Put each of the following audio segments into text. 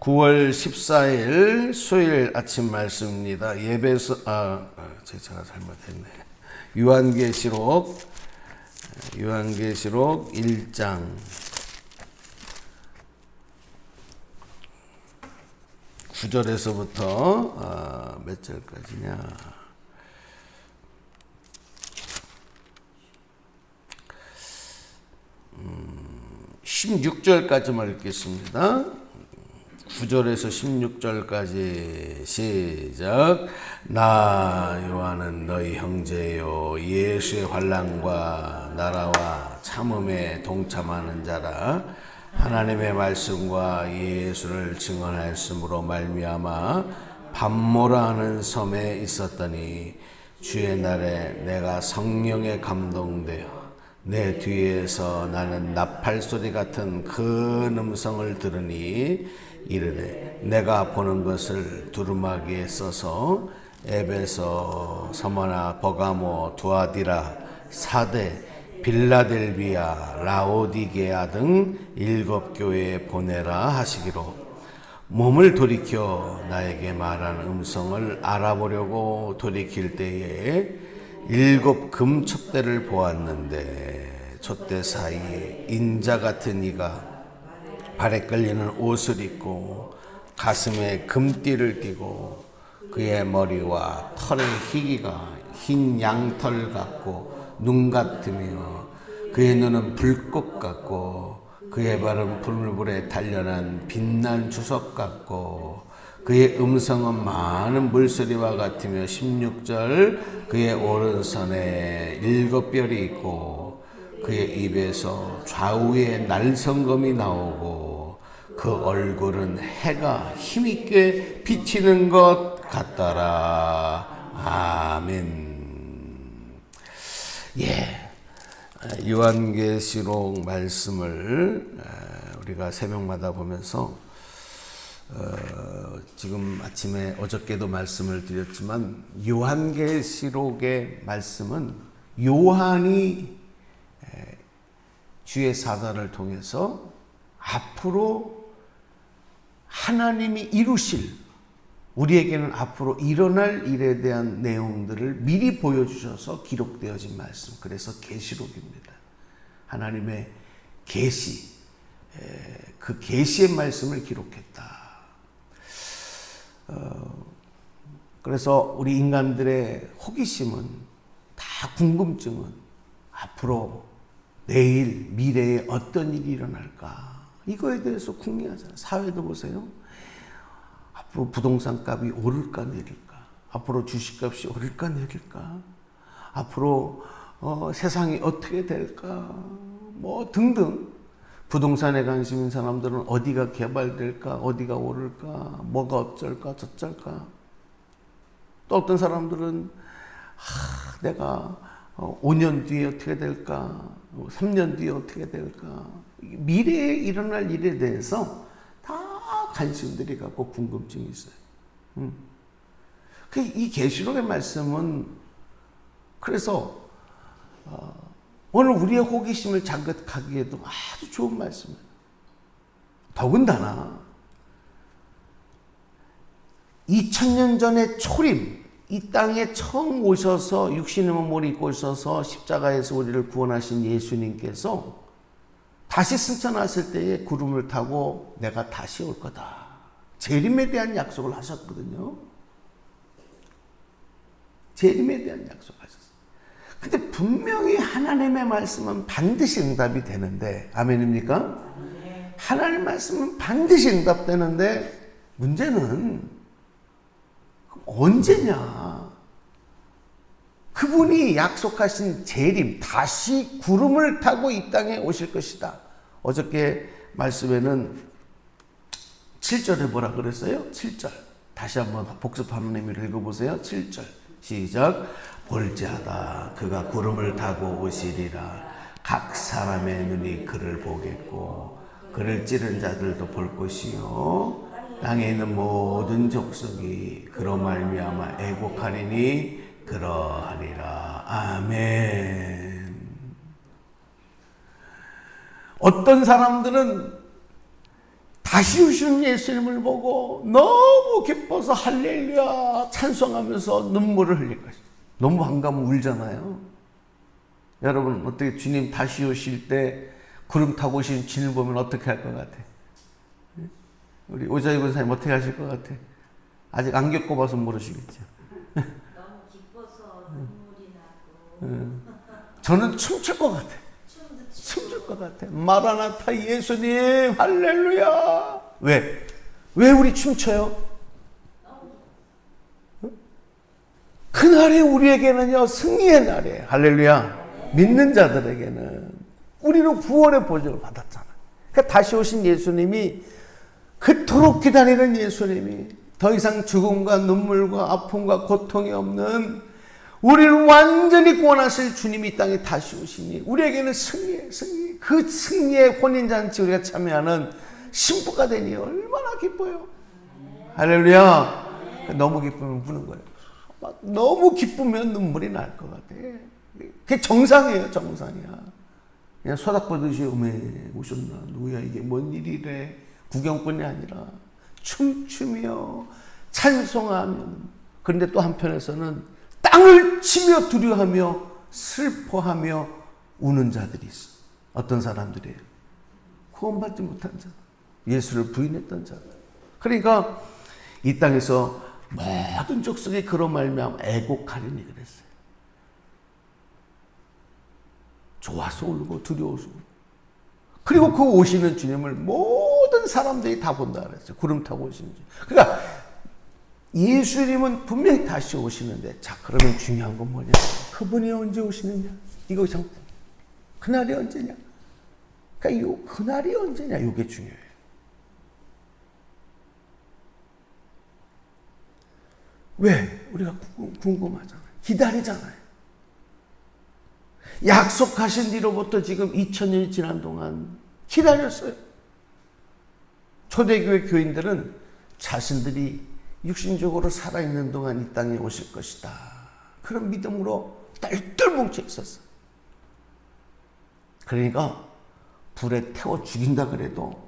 9월 14일 수요일 아침 말씀입니다. 예배서 제가 잘못했네. 요한계시록 1장 9절에서부터 몇 절까지냐? 16절까지만 읽겠습니다. 9절에서 16절까지 시작. 나 요한은 너희 형제요 예수의 환난과 나라와 참음에 동참하는 자라. 하나님의 말씀과 예수를 증언하였으므로 말미암아 밤모라 하는 섬에 있었더니 주의 날에 내가 성령에 감동되어 내 뒤에서 나는 나팔 소리 같은 큰 음성을 들으니 이르되 내가 보는 것을 두루마기에 써서 에베소, 서머나, 버가모, 두아디라, 사데, 빌라델비아, 라오디게아 등 7교회에 보내라 하시기로 몸을 돌이켜 나에게 말한 음성을 알아보려고 돌이킬 때에 7 금촛대를 보았는데 촛대 사이에 인자 같은 이가 발에 끌리는 옷을 입고 가슴에 금띠를 띠고 그의 머리와 털의 희기가 흰 양털 같고 눈 같으며 그의 눈은 불꽃 같고 그의 발은 불물에 단련한 빛난 주석 같고 그의 음성은 많은 물소리와 같으며 16절 그의 오른손에 7별이 있고 그의 입에서 좌우에 날성검이 나오고 그 얼굴은 해가 힘있게 비치는 것 같더라. 아멘. 요한계시록 말씀을 우리가 새벽마다 보면서 지금 아침에 어저께도 말씀을 드렸지만 요한계시록의 말씀은 요한이 주의 사자를 통해서 앞으로 하나님이 이루실 우리에게는 앞으로 일어날 일에 대한 내용들을 미리 보여주셔서 기록되어진 말씀. 그래서 계시록입니다. 하나님의 계시, 그 계시의 말씀을 기록했다. 그래서 우리 인간들의 호기심은 다 궁금증은 앞으로 내일 미래에 어떤 일이 일어날까 이거에 대해서 궁리하잖아요. 사회도 보세요. 앞으로 부동산 값이 오를까 내릴까, 앞으로 주식값이 오를까 내릴까, 앞으로 세상이 어떻게 될까 뭐 등등. 부동산에 관심 있는 사람들은 어디가 개발될까, 어디가 오를까, 뭐가 어쩔까 저쩔까. 또 어떤 사람들은 내가 5년 뒤에 어떻게 될까, 3년 뒤에 어떻게 될까. 미래에 일어날 일에 대해서 다 관심들이 갖고 궁금증이 있어요. 이 계시록의 말씀은 그래서 오늘 우리의 호기심을 자극하기에도 아주 좋은 말씀이에요. 더군다나 2000년 전에 초림, 이 땅에 처음 오셔서 육신의 몸을 입고 오셔서 십자가에서 우리를 구원하신 예수님께서 다시 승천하실 때에 구름을 타고 내가 다시 올 거다. 재림에 대한 약속을 하셨거든요. 재림에 대한 약속을 하셨어요. 근데 분명히 하나님의 말씀은 반드시 응답이 되는데, 아멘입니까? 하나님의 말씀은 반드시 응답되는데 문제는 언제냐? 그분이 약속하신 재림, 다시 구름을 타고 이 땅에 오실 것이다. 어저께 말씀에는 7절에 뭐라 그랬어요? 7절. 다시 한번 복습하는 의미로 읽어보세요. 7절. 시작. 볼지어다 그가 구름을 타고 오시리라. 각 사람의 눈이 그를 보겠고 그를 찌른 자들도 볼 것이요 땅에 있는 모든 족속이 그로 말미암아 애곡하리니 그러하리라. 아멘. 어떤 사람들은 다시 오시는 예수님을 보고 너무 기뻐서 할렐루야 찬송하면서 눈물을 흘릴 것이다. 너무 반가우면 울잖아요. 여러분 어떻게 주님 다시 오실 때 구름 타고 오신 주님을 보면 어떻게 할 것 같아? 우리 오자희 권사님 어떻게 하실 것 같아? 아직 안 겪어봐서 모르시겠죠. 너무 기뻐서 눈물이 나고. 저는 춤출 것 같아. 춤출 것 같아. 마라나타 예수님 할렐루야. 왜? 왜 우리 춤춰요? 그날이 우리에게는요 승리의 날이에요. 할렐루야. 믿는 자들에게는 우리는 구원의 보증을 받았잖아요. 그러니까 다시 오신 예수님이 그토록 기다리는 예수님이 더 이상 죽음과 눈물과 아픔과 고통이 없는 우리를 완전히 구원하실 주님이 이 땅에 다시 오시니 우리에게는 승리예요. 승리. 그 승리의 혼인잔치 우리가 참여하는 신부가 되니 얼마나 기뻐요. 할렐루야. 너무 기쁘면 우는 거예요. 너무 기쁘면 눈물이 날 것 같아. 그게 정상이에요. 정상이야. 그냥 소닥보듯이 어메 오셨나 누구야 이게 뭔 일이래. 구경뿐이 아니라 춤추며 찬송하며. 그런데 또 한편에서는 땅을 치며 두려워하며 슬퍼하며 우는 자들이 있어. 어떤 사람들이에요? 구원받지 못한 자들, 예수를 부인했던 자들. 그러니까 이 땅에서 모든 족속이 그런 말미암아 애곡하리니 그랬어요. 좋아서 울고 두려워서 울고. 그리고 그 오시는 주님을 모든 사람들이 다 본다 그랬어요. 구름 타고 오시는 주님. 그러니까 예수님은 분명히 다시 오시는데, 자 그러면 중요한 건 뭐냐? 그분이 언제 오시느냐? 이거 참 그날이 언제냐? 그러니까 요 그날이 언제냐? 이게 중요해요. 왜? 우리가 궁금하잖아요. 기다리잖아요. 약속하신 뒤로부터 지금 2000년이 지난 동안 기다렸어요. 초대교회 교인들은 자신들이 육신적으로 살아있는 동안 이 땅에 오실 것이다. 그런 믿음으로 똘똘 뭉쳐 있었어요. 그러니까 불에 태워 죽인다 그래도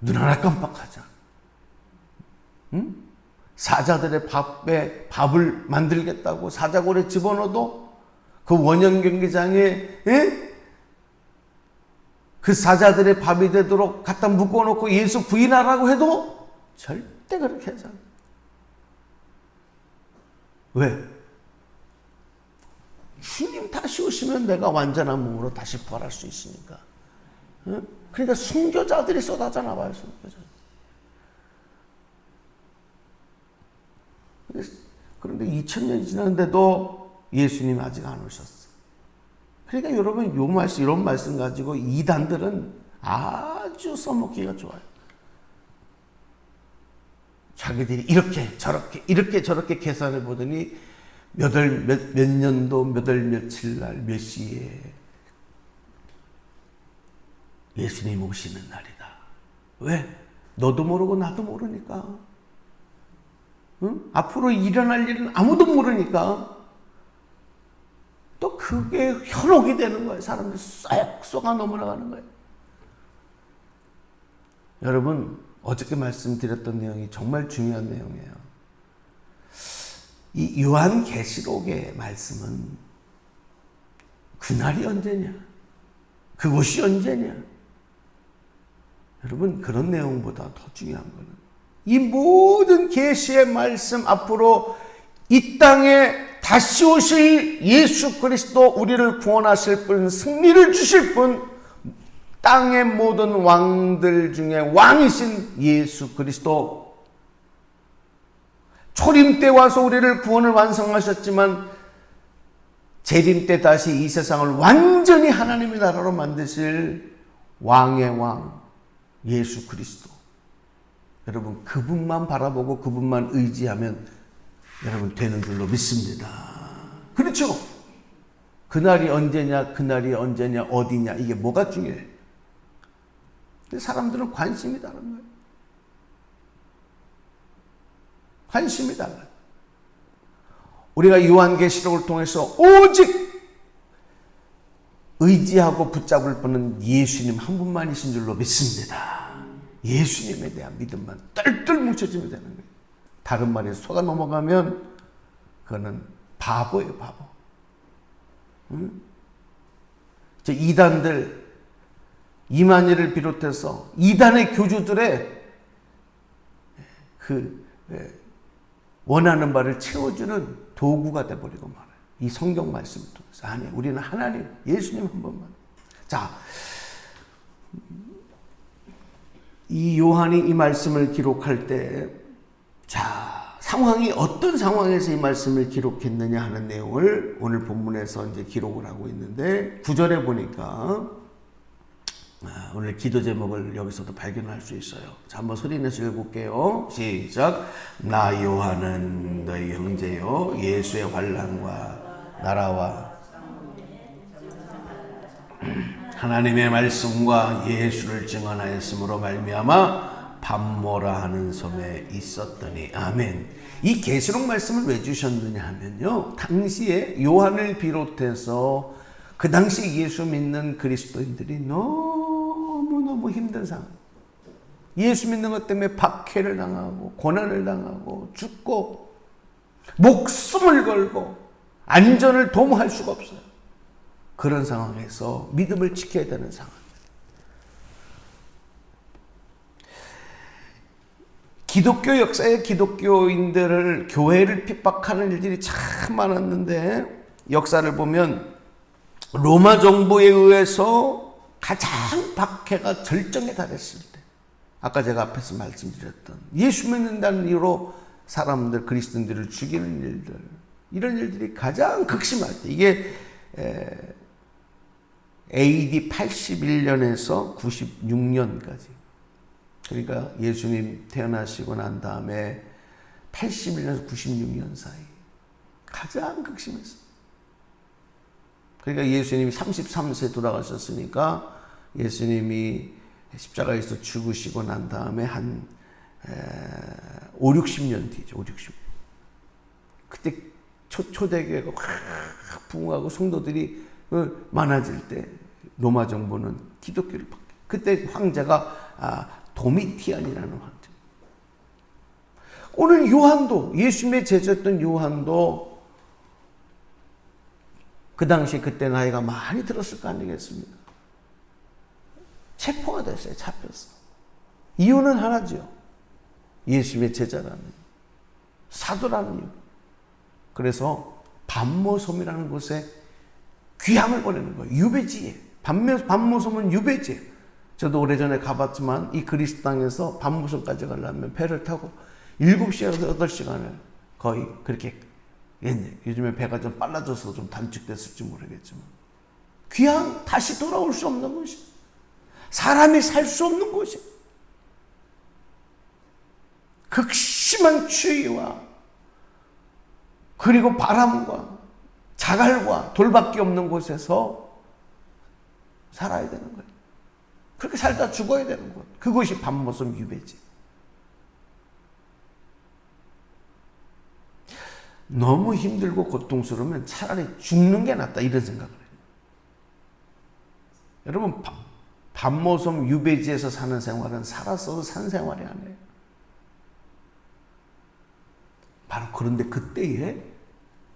눈 하나 깜빡하자. 응? 사자들의 밥을 만들겠다고 사자골에 집어넣어도 그 원형 경기장에 그 사자들의 밥이 되도록 갖다 묶어놓고 예수 부인하라고 해도 절대 그렇게 하지 않아요. 왜? 주님 다시 오시면 내가 완전한 몸으로 다시 부활할 수 있으니까. 그러니까 순교자들이 쏟아져 나와요. 순교자. 그런데 2000년이 지났는데도 예수님이 아직 안 오셨어요. 그러니까 여러분 요 말씀, 이런 말씀 가지고 이단들은 아주 써먹기가 좋아요. 자기들이 이렇게 저렇게 계산해 보더니 몇 년도 며칠 날 몇 시에 예수님 오시는 날이다. 왜? 너도 모르고 나도 모르니까. 응? 앞으로 일어날 일은 아무도 모르니까. 또 그게 현혹이 되는 거예요. 사람들이 쏙 쏘가 넘어가는 거예요. 여러분, 어저께 말씀드렸던 내용이 정말 중요한 내용이에요. 이 요한계시록의 말씀은 그날이 언제냐? 그곳이 언제냐? 여러분, 그런 내용보다 더 중요한 거는 이 모든 계시의 말씀 앞으로 이 땅에 다시 오실 예수 그리스도, 우리를 구원하실 분, 승리를 주실 분, 땅의 모든 왕들 중에 왕이신 예수 그리스도, 초림 때 와서 우리를 구원을 완성하셨지만 재림 때 다시 이 세상을 완전히 하나님의 나라로 만드실 왕의 왕 예수 그리스도. 여러분, 그분만 바라보고 그분만 의지하면 여러분 되는 줄로 믿습니다. 그렇죠? 그날이 언제냐, 어디냐, 이게 뭐가 중요해? 근데 사람들은 관심이 다른 거예요. 관심이 달라요. 우리가 요한계시록을 통해서 오직 의지하고 붙잡을 분은 예수님 한 분만이신 줄로 믿습니다. 예수님에 대한 믿음만 똘똘 뭉쳐지면 되는 거예요. 다른 말에 속아 넘어가면 그거는 바보예요, 바보. 응? 저 이단들, 이만희를 비롯해서 이단의 교주들의 원하는 바를 채워주는 도구가 돼버리고 말아요. 이 성경 말씀을 통해서. 아니, 우리는 하나님, 예수님 한 번만. 자, 이 요한이 이 말씀을 기록할 때, 자, 상황이 어떤 상황에서 이 말씀을 기록했느냐 하는 내용을 오늘 본문에서 이제 기록을 하고 있는데, 9절에 보니까, 오늘 기도 제목을 여기서도 발견할 수 있어요. 자, 한번 소리내서 읽을게요. 시작. 나 요한은 너희 형제요 예수의 환난과 나라와 하나님의 말씀과 예수를 증언하였으므로 말미암아 밤모라 하는 섬에 있었더니. 아멘. 이 계시록 말씀을 왜 주셨느냐 하면요, 당시에 요한을 비롯해서 그 당시 예수 믿는 그리스도인들이 너무너무 힘든 상황, 예수 믿는 것 때문에 박해를 당하고 고난을 당하고 죽고 목숨을 걸고 안전을 도모할 수가 없어요. 그런 상황에서 믿음을 지켜야 되는 상황. 기독교 역사에 기독교인들을, 교회를 핍박하는 일들이 참 많았는데, 역사를 보면 로마 정부에 의해서 가장 박해가 절정에 달했을 때, 아까 제가 앞에서 말씀드렸던 예수 믿는다는 이유로 사람들, 그리스도인들을 죽이는 일들, 이런 일들이 가장 극심할 때, 이게 AD 81년에서 96년까지, 그러니까 예수님 태어나시고 난 다음에 81년에서 96년 사이 가장 극심했어요. 그러니까 예수님이 33세 돌아가셨으니까 예수님이 십자가에서 죽으시고 난 다음에 한 5, 60년 뒤죠. 5, 60년. 그때 초대교회가 확 부흥하고 성도들이 많아질 때 로마 정부는 기독교를 받게. 그때 황제가 도미티안이라는 황제. 오늘 요한도, 예수님의 제자였던 요한도 그 당시 그때 나이가 많이 들었을 거 아니겠습니까? 체포가 됐어요. 잡혔어. 이유는 하나죠. 예수님의 제자라는, 사도라는 이유. 그래서 밤모섬이라는 곳에 귀함을 보내는 거예요. 유배지에. 밤모섬은 유배지에. 저도 오래전에 가봤지만 이 그리스 땅에서 밤모섬까지 가려면 배를 타고 7시간에서 8시간을 거의 그렇게, 요즘에 배가 좀 빨라져서 좀 단축됐을지 모르겠지만, 귀향, 다시 돌아올 수 없는 곳이, 사람이 살 수 없는 곳이, 극심한 추위와 그리고 바람과 자갈과 돌밖에 없는 곳에서 살아야 되는 거예요. 그렇게 살다 죽어야 되는 곳. 그것이 밤모섬 유배지. 너무 힘들고 고통스러우면 차라리 죽는 게 낫다, 이런 생각을 해요. 여러분, 밤모섬 유배지에서 사는 생활은 살았어도 산 생활이 아니에요. 바로 그런데 그때에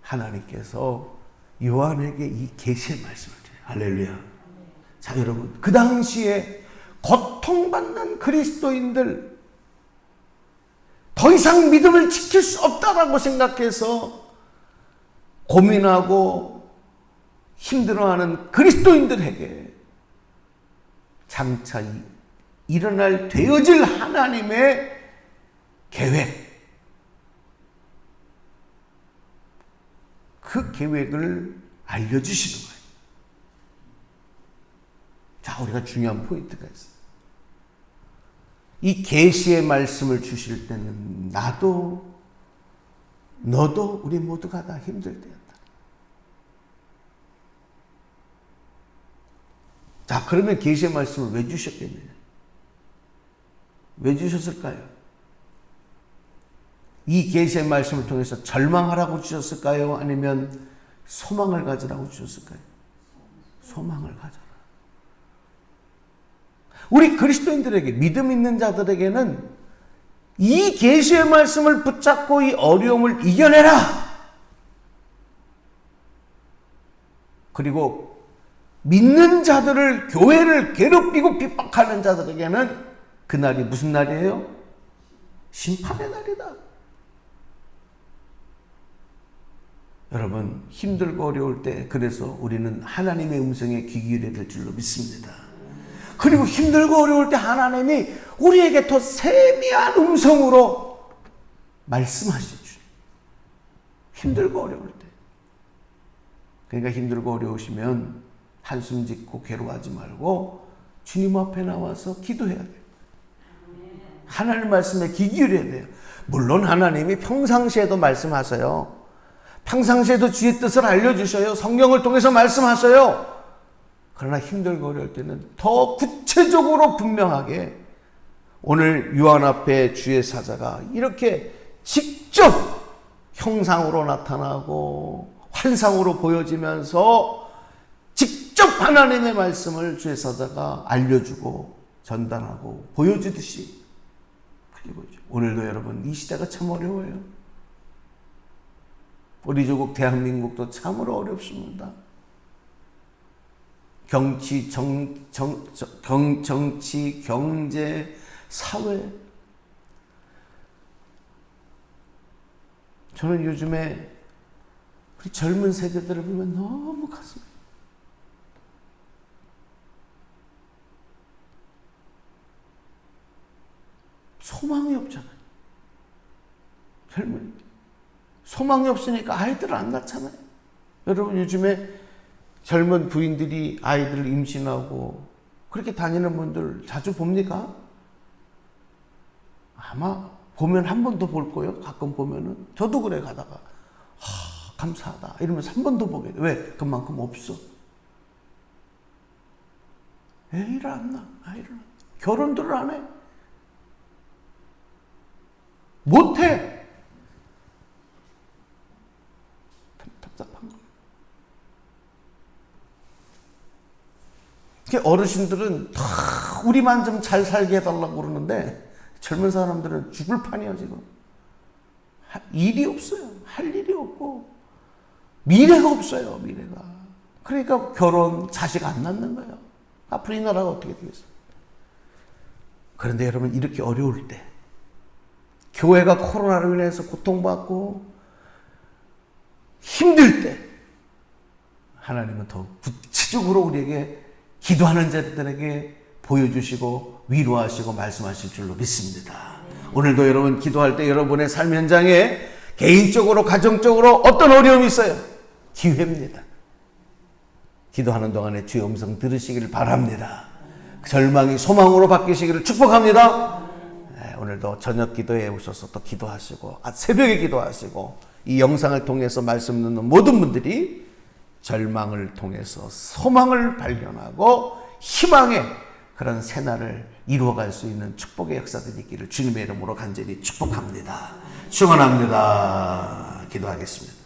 하나님께서 요한에게 이 계시의 말씀을 드려요. 할렐루야. 자, 여러분, 그 당시에 고통받는 그리스도인들, 더 이상 믿음을 지킬 수 없다라고 생각해서 고민하고 힘들어하는 그리스도인들에게 장차 일어날 되어질 하나님의 계획, 그 계획을 알려주시는 거예요. 자, 우리가 중요한 포인트가 있어요. 이 계시의 말씀을 주실 때는 나도 너도 우리 모두가 다 힘들 때였다. 자, 그러면 계시의 말씀을 왜 주셨겠느냐? 왜 주셨을까요? 이 계시의 말씀을 통해서 절망하라고 주셨을까요? 아니면 소망을 가지라고 주셨을까요? 소망을 가져라. 우리 그리스도인들에게, 믿음 있는 자들에게는 이 계시의 말씀을 붙잡고 이 어려움을 이겨내라. 그리고 믿는 자들을, 교회를 괴롭히고 핍박하는 자들에게는 그날이 무슨 날이에요? 심판의 날이다. 여러분, 힘들고 어려울 때 그래서 우리는 하나님의 음성에 귀 기울여야 될 줄로 믿습니다. 그리고 힘들고 어려울 때 하나님이 우리에게 더 세미한 음성으로 말씀하시죠. 힘들고 어려울 때. 그러니까 힘들고 어려우시면 한숨 짓고 괴로워하지 말고 주님 앞에 나와서 기도해야 돼요. 하나님 말씀에 귀 기울여야 돼요. 물론 하나님이 평상시에도 말씀하세요. 평상시에도 주의 뜻을 알려주셔요. 성경을 통해서 말씀하셔요. 그러나 힘들고 어려울 때는 더 구체적으로 분명하게 오늘 요한 앞에 주의 사자가 이렇게 직접 형상으로 나타나고 환상으로 보여지면서 직접 하나님의 말씀을 주의 사자가 알려주고 전달하고 보여주듯이, 그리고 오늘도 여러분 이 시대가 참 어려워요. 우리 조국 대한민국도 참으로 어렵습니다. 정치, 경제, 사회. 저는 요즘에 우리 젊은 세대들을 보면 너무 가슴이 소망이 없잖아요. 젊은이. 소망이 없으니까 아이들을 안 낳잖아요. 여러분 요즘에 젊은 부인들이 아이들을 임신하고 그렇게 다니는 분들 자주 봅니까? 아마 보면 한 번 더 볼 거예요. 가끔 보면은. 저도 그래 가다가 감사하다 이러면서 한 번 더 보게 돼. 왜? 그만큼 없어. 애를 안 낳아. 아이를 안 낳아. 결혼들을 안 해. 못해. 답답한 거예요. 어르신들은 다 우리만 좀 잘 살게 해달라고 그러는데 젊은 사람들은 죽을 판이에요 지금. 일이 없어요. 할 일이 없고 미래가 없어요. 미래가. 그러니까 결혼, 자식 안 낳는 거예요. 앞으로 이 나라가 어떻게 되겠어요? 그런데 여러분 이렇게 어려울 때, 교회가 코로나로 인해서 고통받고 힘들 때 하나님은 더 구체적으로 우리에게 기도하는 자들에게 보여주시고 위로하시고 말씀하실 줄로 믿습니다. 오늘도 여러분 기도할 때 여러분의 삶 현장에 개인적으로 가정적으로 어떤 어려움이 있어요? 기회입니다. 기도하는 동안에 주의 음성 들으시기를 바랍니다. 절망이 소망으로 바뀌시기를 축복합니다. 오늘도 저녁 기도에 오셔서 또 기도하시고 새벽에 기도하시고 이 영상을 통해서 말씀 듣는 모든 분들이 절망을 통해서 소망을 발견하고 희망의 그런 새날을 이루어갈 수 있는 축복의 역사들이 있기를 주님의 이름으로 간절히 축복합니다. 축원합니다. 기도하겠습니다.